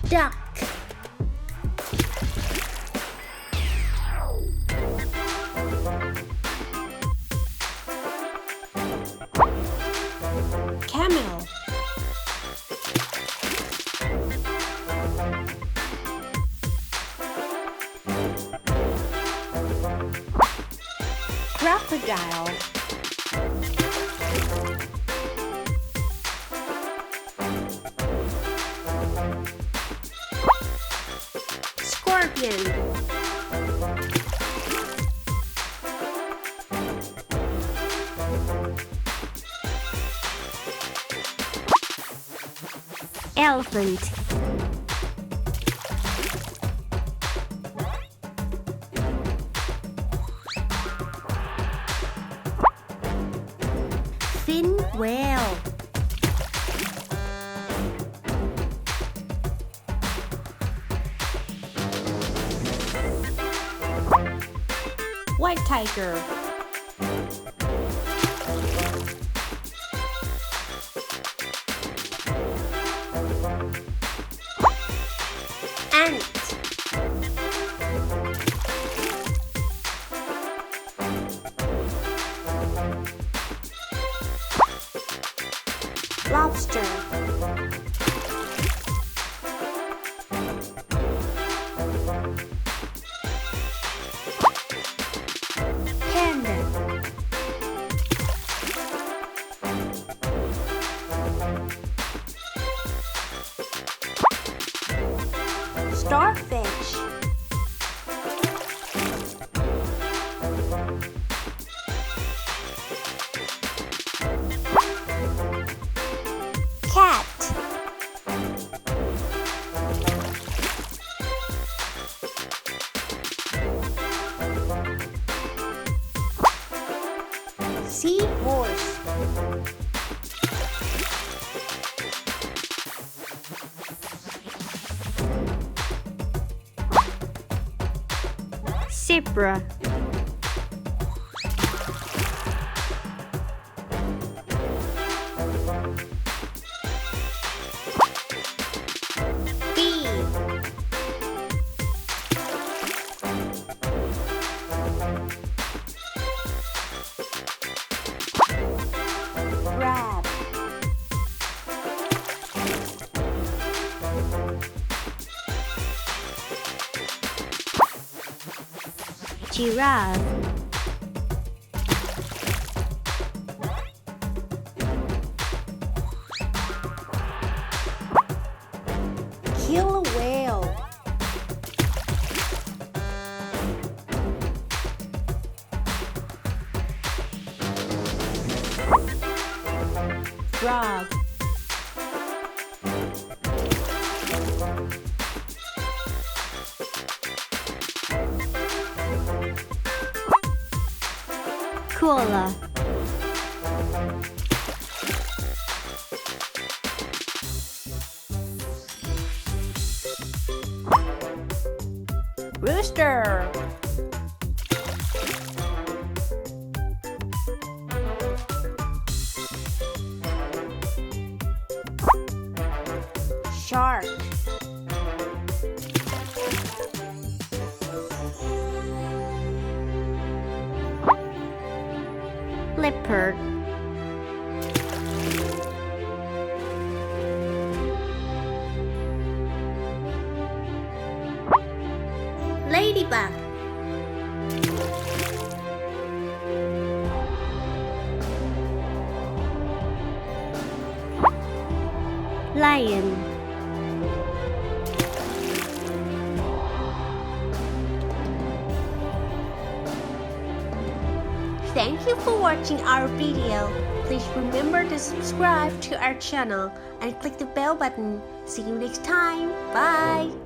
duck, camel, crocodile, scorpion, elephant, fin whale, white tiger, ant, lobster, panda, starfish, cat, seahorse, zebra, bee, crab, giraffe, killer whale, frog, koala, rooster, shark, leopard, ladybug, lion, thank you for watching our video. Please remember to subscribe to our channel and click the bell button. See you next time. Bye.